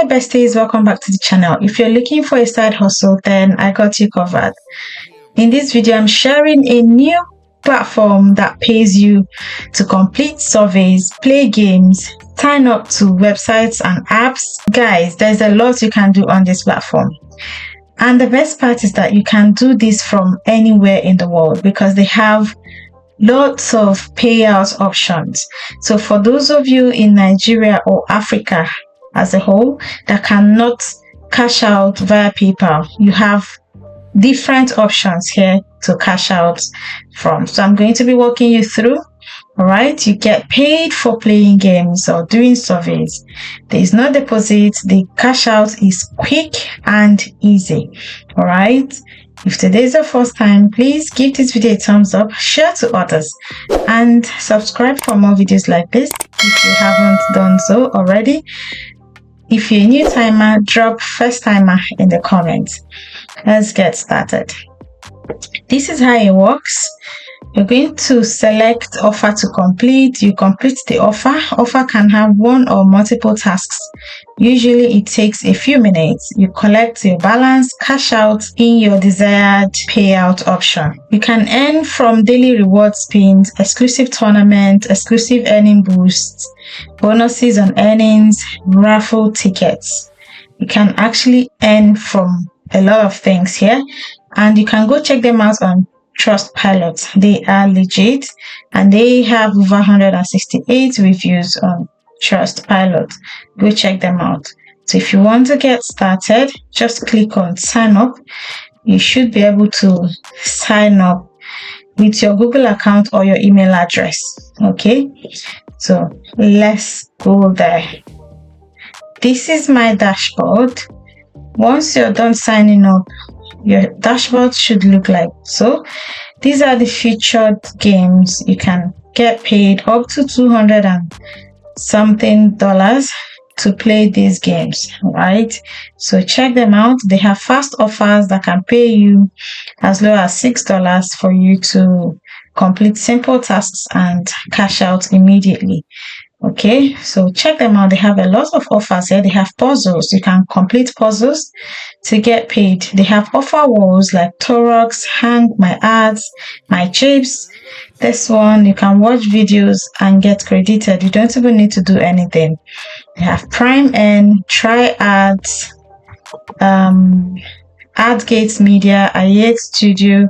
Hi besties, welcome back to the channel. If you're looking for a side hustle, then I got you covered. In this video, I'm sharing a new platform that pays you to complete surveys, play games, sign up to websites and apps. Guys, there's a lot you can do on this platform. And the best part is that you can do this from anywhere in the world because they have lots of payout options. So for those of you in Nigeria or Africa as a whole that cannot cash out via PayPal, you have different options here to cash out from. So I'm going to be walking you through. All right, you get paid for playing games or doing surveys. There is no deposit. The cash out is quick and easy. All right, if today is your first time, please give this video a thumbs up, share to others, and subscribe for more videos like this if you haven't done so already. If you're a new timer, drop first timer in the comments. Let's get started. This is how it works. You're going to select offer to complete. You complete the offer. Offer can have one or multiple tasks. Usually it takes a few minutes. You collect your balance, cash out in your desired payout option. You can earn from daily reward spins, exclusive tournaments, exclusive earning boosts, bonuses on earnings, raffle tickets. You can actually earn from a lot of things here, and you can go check them out on Trustpilot. They are legit and they have over 168 reviews on Trustpilot. Go check them out. So if you want to get started, just click on sign up. You should be able to sign up with your Google account or your email address. Okay, so let's go there. This is my dashboard. Once you're done signing up, your dashboard should look like so. These are the featured games. You can get paid up to $200 and something to play these games, right? So check them out. They have fast offers that can pay you as low as $6 for you to complete simple tasks and cash out immediately. Okay, so check them out. They have a lot of offers here. They have puzzles. You can complete puzzles to get paid. They have offer walls like Torox, Hang My Ads, My Chips. This one, you can watch videos and get credited. You don't even need to do anything. They have Prime N, Try Ads, AdGates Media, i8 Studio,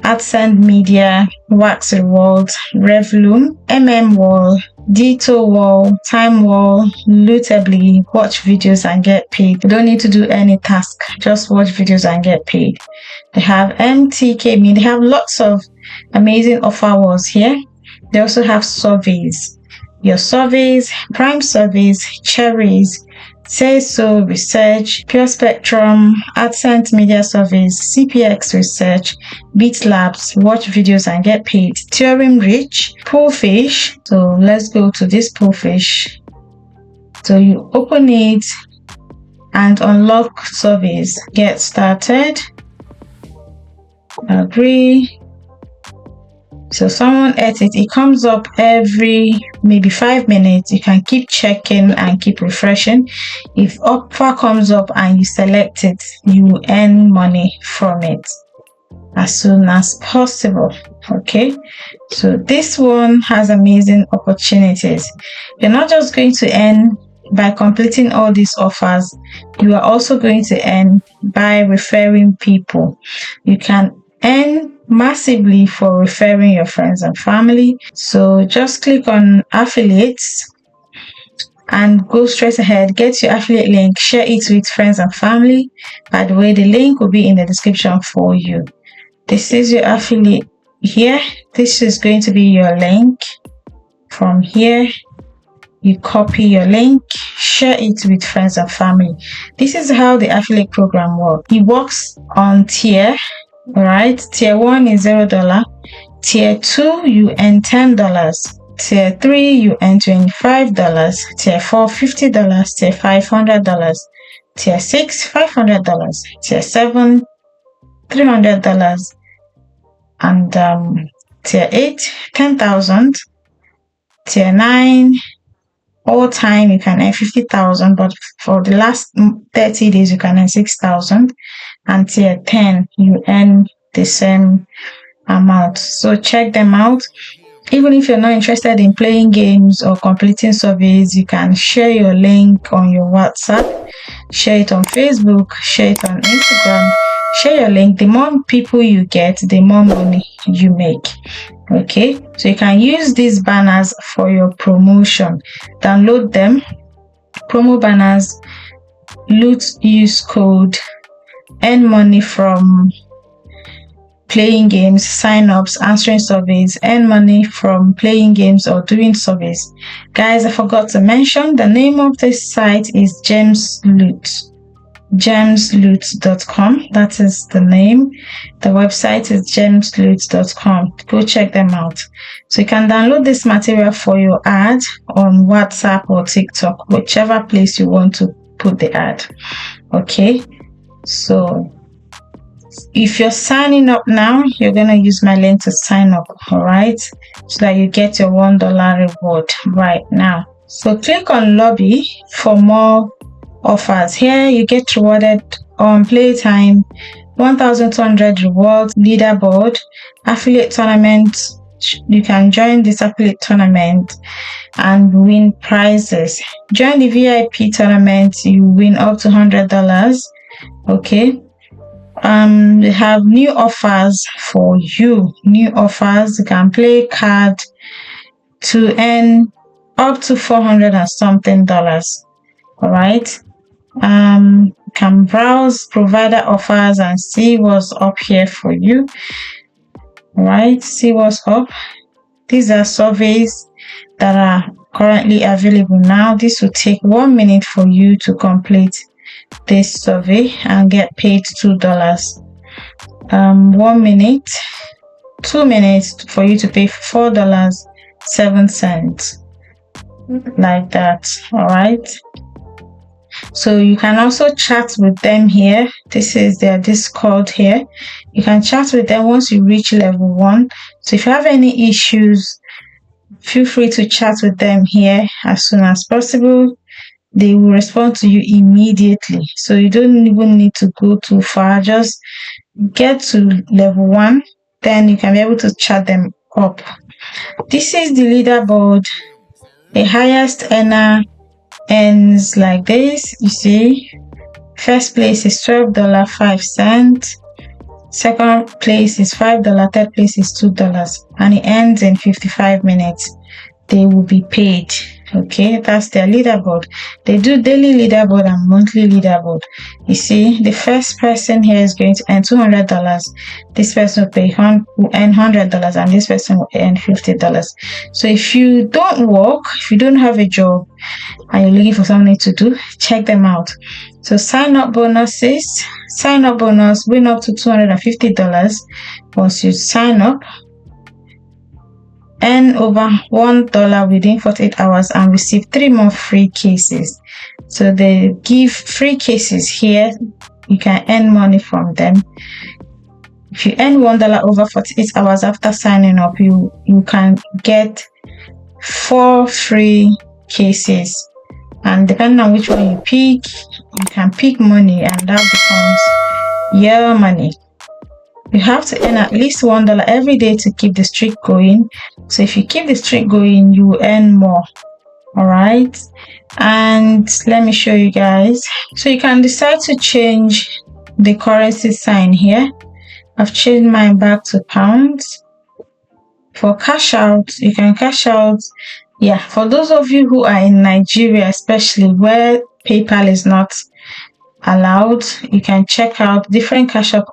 AdSend Media, Wax Rewards, Revloom, Wall, Ditto Wall, Time Wall, Lootably, watch videos and get paid. You don't need to do any task, just watch videos and get paid. They have MTK Me. They have lots of amazing offer walls here. They also have surveys. Your surveys, Prime surveys, Cherries, Say So Research, Pure Spectrum, AdSense Media Surveys, CPX Research, Beat Labs, watch videos and get paid, Theorem Rich, Poolfish. So let's go to this Poolfish. So you open it and unlock surveys. Get started. Agree. So someone ate it. It comes up every maybe 5 minutes. You can keep checking and keep refreshing. If offer comes up and you select it, you earn money from it as soon as possible. Okay, so this one has amazing opportunities. You're not just going to earn by completing all these offers. You are also going to earn by referring people. You can earn massively for referring your friends and family. So just click on affiliates and go straight ahead, get your affiliate link, share it with friends and family. By the way, the link will be in the description for you. This is your affiliate here. This is going to be your link. From here, you copy your link, share it with friends and family. This is how the affiliate program works. It works on tier. All right, tier 1 is $0. Tier 2, you earn $10. Tier 3, you earn $25. Tier 4, $50. Tier 5, $100. Tier 6, $500. Tier 7, $300. And tier 8, $10,000. Tier 9, all time you can earn 50,000, but for the last 30 days you can earn 6,000. And tier 10 you earn the same amount. So check them out. Even if you're not interested in playing games or completing surveys, you can share your link on your WhatsApp, share it on Facebook, share it on Instagram, share your link. The more people you get, the more money you make. Okay, so you can use these banners for your promotion. Download them, promo banners, loot use code, earn money from playing games, sign-ups, answering surveys, earn money from playing games or doing surveys. Guys, I forgot to mention the name of this site is gemsloot.com. That is the name. The website is gemsloot.com. Go check them out. So you can download this material for your ad on WhatsApp or TikTok, whichever place you want to put the ad. Okay, so if you're signing up now, you're going to use my link to sign up, all right, so that you get your $1 reward right now. So click on lobby for more offers. Here you get rewarded on playtime, 1,200 rewards, leaderboard, affiliate tournament. You can join this affiliate tournament and win prizes. Join the VIP tournament, you win up to $100. Okay, they have new offers for you. New offers. You can play card to earn up to $400 and something. All right. You can browse provider offers and see what's up here for you. All right. See what's up. These are surveys that are currently available now. This will take 1 minute for you to complete this survey and get paid $2. 1 minute, 2 minutes for you to pay $4.07, like that. All right, so you can also chat with them here. This is their Discord here. You can chat with them once you reach level 1. So if you have any issues, feel free to chat with them here as soon as possible. They will respond to you immediately, so you don't even need to go too far. Just get to level 1, then you can be able to chat them up. This is the leaderboard. The highest earner earns like this. You see, first place is $12.05, second place is $5, third place is $2, and it ends in 55 minutes. They will be paid. Okay, that's their leaderboard. They do daily leaderboard and monthly leaderboard. You see, the first person here is going to earn $200. This person will earn $100, and this person will earn $50. So if you don't work, if you don't have a job and you're looking for something to do, check them out. So sign up bonuses. Sign up bonus win up to $250 once you sign up. Earn over $1 within 48 hours and receive 3 more free cases. So they give free cases here. You can earn money from them. If you earn $1 over 48 hours after signing up, you can get 4 free cases. And depending on which one you pick, you can pick money, and that becomes your money. You have to earn at least $1 every day to keep the streak going. So if you keep the streak going, you will earn more. All right, and let me show you guys. So you can decide to change the currency sign here. I've changed mine back to pounds. For cash out, you can cash out. Yeah, for those of you who are in Nigeria, especially where PayPal is not allowed, you can check out different cash out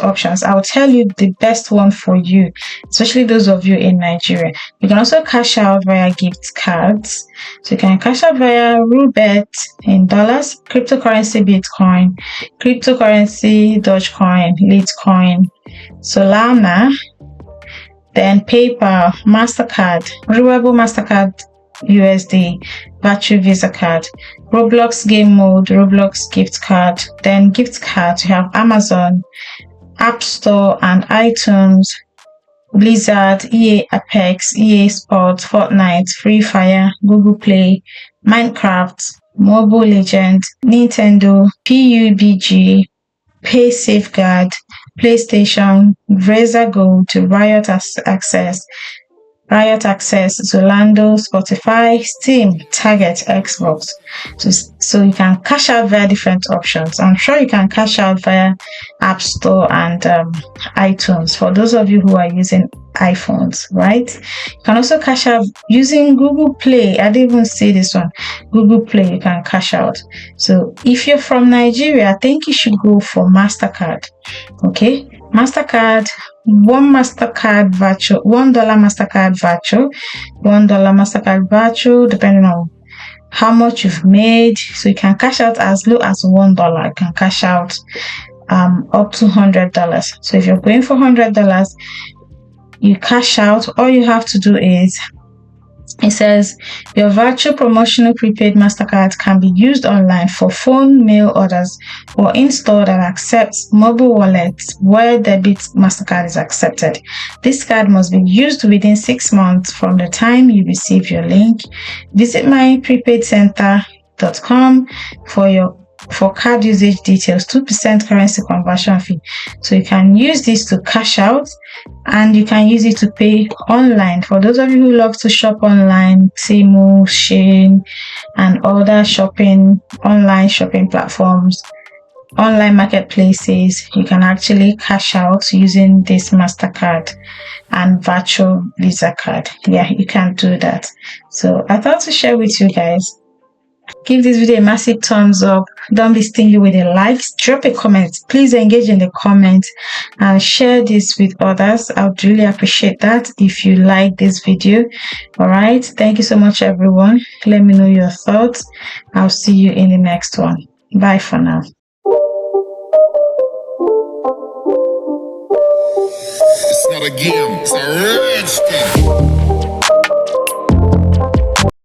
options. I'll tell you the best one for you, especially those of you in Nigeria. You can also cash out via gift cards. So you can cash out via Rubet in dollars, cryptocurrency Bitcoin, cryptocurrency Dogecoin, Litecoin, Solana, then PayPal, MasterCard, renewable MasterCard USD, Virtual Visa card, Roblox game mode, Roblox gift card. Then gift cards, you have Amazon, App Store and iTunes, Blizzard, EA Apex, EA Sports, Fortnite, Free Fire, Google Play, Minecraft, Mobile Legends, Nintendo, PUBG, Pay Safeguard, PlayStation, Razer Gold, Riot Access, Zolando, Spotify, Steam, Target, Xbox. So you can cash out via different options. I'm sure you can cash out via App Store and iTunes for those of you who are using iPhones, right? You can also cash out using Google Play. I didn't even see this one. Google Play, you can cash out. So if you're from Nigeria, I think you should go for MasterCard. Okay, MasterCard, $1 MasterCard virtual, depending on how much you've made. So you can cash out as low as $1. You can cash out up to $100. So if you're going for $100, you cash out. All you have to do is, it says your virtual promotional prepaid MasterCard can be used online for phone, mail orders, or in-store that accepts mobile wallets where debit MasterCard is accepted. This card must be used within 6 months from the time you receive your link. Visit myprepaidcenter.com for card usage details, 2% currency conversion fee. So you can use this to cash out, and you can use it to pay online. For those of you who love to shop online, Temu, Shein, and other online shopping platforms, online marketplaces, you can actually cash out using this MasterCard and virtual Visa card. Yeah, you can do that. So I thought to share with you guys. Give this video a massive thumbs up. Don't be stingy with the likes. Drop a comment. Please engage in the comments and share this with others. I would really appreciate that if you like this video. All right. Thank you so much, everyone. Let me know your thoughts. I'll see you in the next one. Bye for now. It's not a game, it's a rich thing.